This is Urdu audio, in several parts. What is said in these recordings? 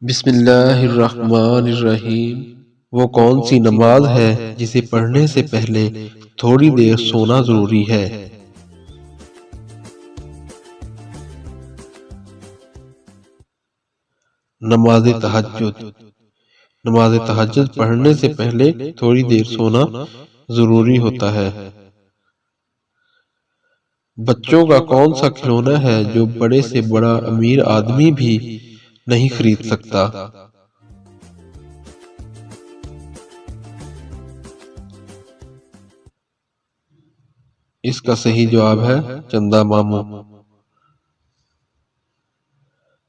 بسم اللہ الرحمن الرحیم۔ وہ کون سی نماز ہے جسے پڑھنے سے پہلے تھوڑی دیر سونا ضروری ہے؟ نماز تہجد۔ نماز تہجد پڑھنے سے پہلے تھوڑی دیر سونا ضروری ہوتا ہے۔ بچوں کا کون سا کھلونا ہے جو بڑے سے بڑا امیر آدمی بھی نہیں خرید سکتا؟ اس کا صحیح جواب ہے چندہ ماموں۔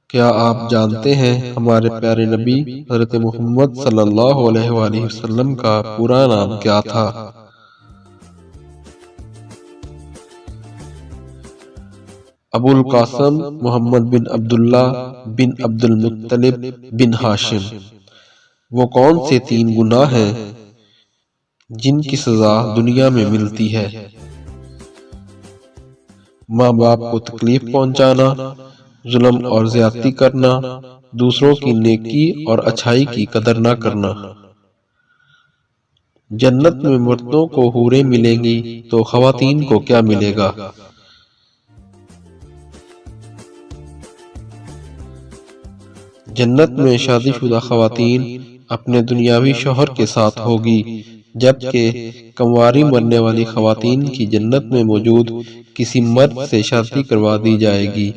کیا آپ جانتے ہیں ہمارے پیارے نبی حضرت محمد صلی اللہ علیہ وآلہ وسلم کا پورا نام کیا تھا؟ ابو القاسم محمد بن عبداللہ بن عبد المطلب بن ہاشم۔ وہ کون سے 3 گناہ ہیں جن کی سزا دنیا میں ملتی ہے؟ ماں باپ کو تکلیف پہنچانا، ظلم اور زیادتی کرنا، دوسروں کی نیکی اور اچھائی کی قدر نہ کرنا۔ جنت میں مردوں کو حوریں ملیں گی تو خواتین کو کیا ملے گا؟ جنت میں شادی شدہ خواتین اپنے دنیاوی شوہر کے ساتھ ہوگی، جبکہ کنواری مرنے والی خواتین کی جنت میں موجود کسی مرد سے شادی کروا دی جائے گی،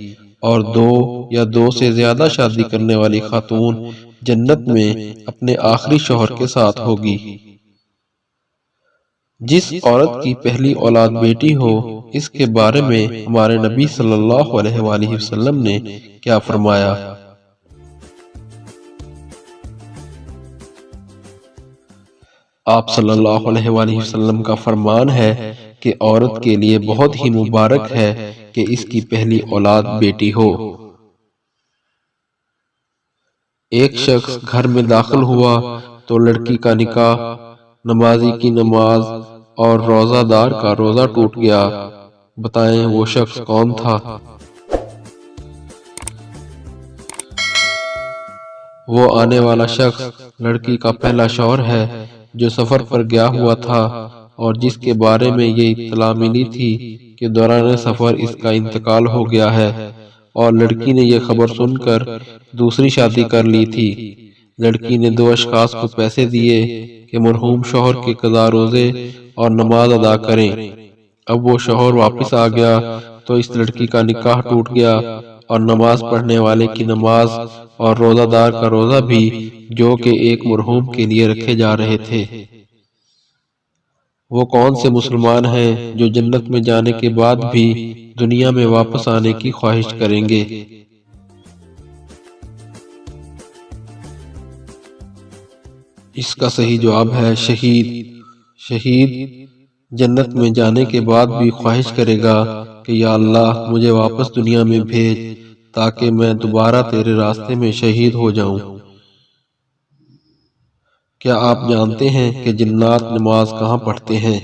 اور 2 یا 2 سے زیادہ شادی کرنے والی خاتون جنت میں اپنے آخری شوہر کے ساتھ ہوگی۔ جس عورت کی پہلی اولاد بیٹی ہو، اس کے بارے میں ہمارے نبی صلی اللہ علیہ وآلہ وسلم نے کیا فرمایا؟ آپ صلی اللہ علیہ وآلہ وسلم کا فرمان ہے کہ عورت کے لیے بہت ہی مبارک ہے کہ اس کی پہلی اولاد بیٹی ہو۔ ایک شخص گھر میں داخل ہوا تو لڑکی کا نکاح، نمازی کی نماز اور روزہ دار کا روزہ ٹوٹ گیا۔ بتائیں وہ شخص کون تھا؟ وہ آنے والا شخص لڑکی کا پہلا شوہر ہے جو سفر پر گیا ہوا تھا، اور جس کے بارے میں یہ اطلاع ملی تھی کہ دوران سفر اس کا انتقال ہو گیا ہے، اور لڑکی نے یہ خبر سن کر دوسری شادی کر لی تھی۔ لڑکی نے 2 اشخاص کو پیسے دیے کہ مرحوم شوہر کے قضا روزے اور نماز ادا کریں۔ اب وہ شوہر واپس آ گیا تو اس لڑکی کا نکاح ٹوٹ گیا، اور نماز پڑھنے والے کی نماز اور روزہ دار کا روزہ بھی، جو کہ ایک مرحوم کے لیے رکھے جا رہے تھے۔ وہ کون سے مسلمان ہیں جو جنت میں جانے کے بعد بھی دنیا میں واپس آنے کی خواہش کریں گے؟ اس کا صحیح جواب ہے شہید۔ شہید جنت میں جانے کے بعد بھی خواہش کرے گا کہ یا اللہ مجھے واپس دنیا میں بھیج تاکہ میں دوبارہ تیرے راستے میں شہید ہو جاؤں۔ کیا آپ جانتے ہیں کہ جنات نماز کہاں پڑھتے ہیں؟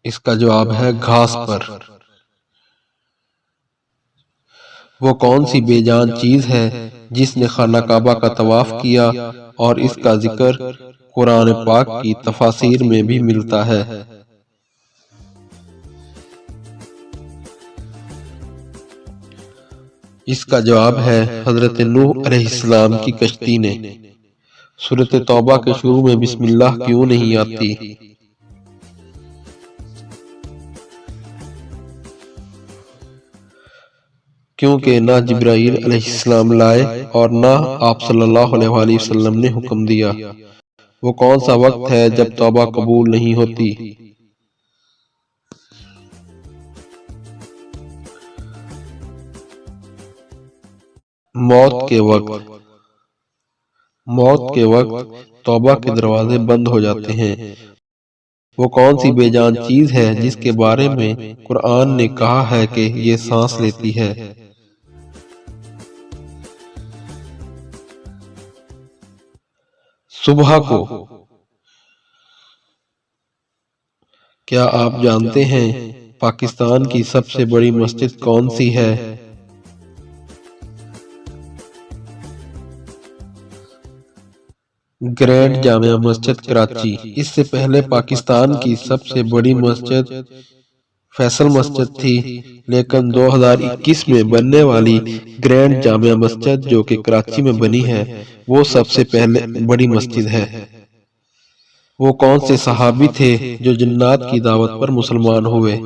اس کا جواب ہے گھاس پر۔ وہ کون سی بے جان چیز ہے جس نے خانہ کعبہ کا طواف کیا اور اس کا ذکر قرآن پاک کی تفاسیر میں بھی ملتا ہے؟ اس کا جواب ہے حضرت نوح علیہ السلام کی کشتی نے۔ سورۃ توبہ کے شروع میں بسم اللہ کیوں نہیں آتی؟ کیونکہ نہ جبرائیل علیہ السلام لائے اور نہ آپ صلی اللہ علیہ وآلہ وسلم نے حکم دیا۔ وہ کون سا وقت ہے جب توبہ قبول نہیں ہوتی؟ موت کے وقت۔ موت کے وقت توبہ کے دروازے بند ہو جاتے ہیں۔ وہ کون سی بے جان چیز ہے جس کے بارے میں قرآن نے کہا ہے کہ یہ سانس لیتی ہے؟ صبح کو۔ کیا آپ جانتے ہیں پاکستان کی سب سے بڑی مسجد کون سی ہے؟ گرینڈ جامع مسجد کراچی۔ اس سے پہلے پاکستان کی سب سے بڑی مسجد فیصل مسجد تھی، لیکن 2021 میں بننے والی گرینڈ جامع مسجد جو کہ کراچی میں بنی ہے وہ سب سے پہلے بڑی مسجد ہے۔ وہ کون سے صحابی تھے جو جنات کی دعوت پر مسلمان ہوئے؟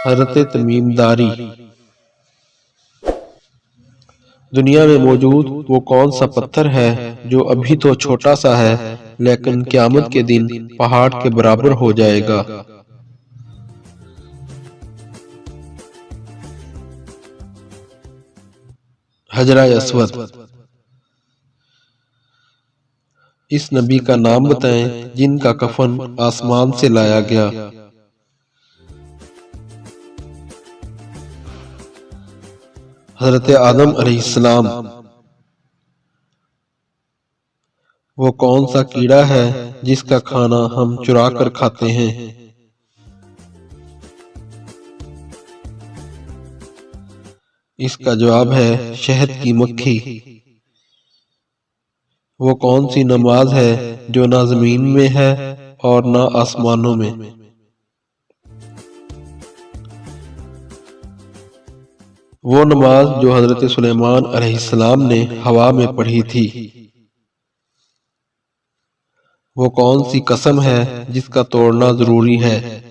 حضرت تمیم داری۔ دنیا میں موجود وہ کون سا پتھر ہے جو ابھی تو چھوٹا سا ہے لیکن قیامت کے دن پہاڑ کے برابر ہو جائے گا؟ حجرہ اسود۔ اس نبی کا نام بتائیں جن کا کفن آسمان سے لایا گیا۔ حضرت آدم علیہ السلام۔ وہ کون سا کیڑا ہے جس کا کھانا ہم چرا کر کھاتے ہیں؟ اس کا جواب ہے شہد کی مکھی۔ وہ کون سی نماز ہے جو نہ زمین میں ہے اور نہ آسمانوں میں؟ وہ نماز جو حضرت سلیمان علیہ السلام نے ہوا میں پڑھی تھی۔ وہ کون سی قسم ہے جس کا توڑنا ضروری ہے؟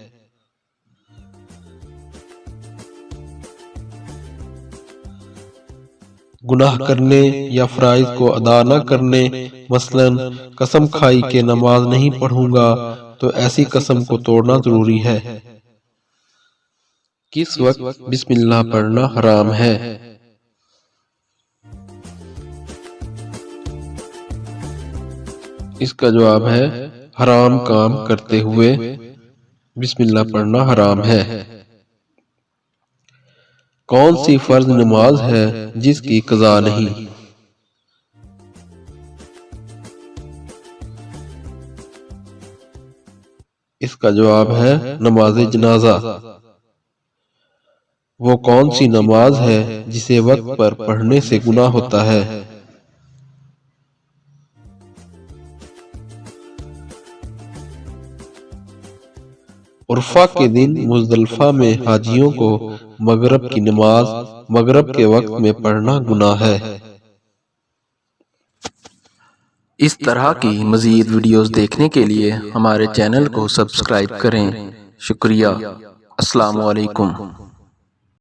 گناہ کرنے یا فرائض کو ادا نہ کرنے، مثلاً قسم کھائی کہ نماز نہیں پڑھوں گا تو ایسی قسم کو توڑنا ضروری ہے۔ کس وقت بسم اللہ پڑھنا حرام ہے؟ اس کا جواب ہے حرام کام کرتے ہوئے بسم اللہ پڑھنا حرام ہے۔ کون سی فرض نماز ہے جس کی قضا نہیں؟ اس کا جواب ہے نماز جنازہ۔ وہ کون سی نماز ہے جسے وقت پر پڑھنے سے گناہ ہوتا ہے؟ عرفہ کے دن مزدلفہ میں حاجیوں کو مغرب کی نماز مغرب کے وقت میں پڑھنا گناہ ہے۔ اس طرح کی مزید ویڈیوز دیکھنے کے لیے ہمارے چینل کو سبسکرائب کریں۔ شکریہ۔ السلام علیکم۔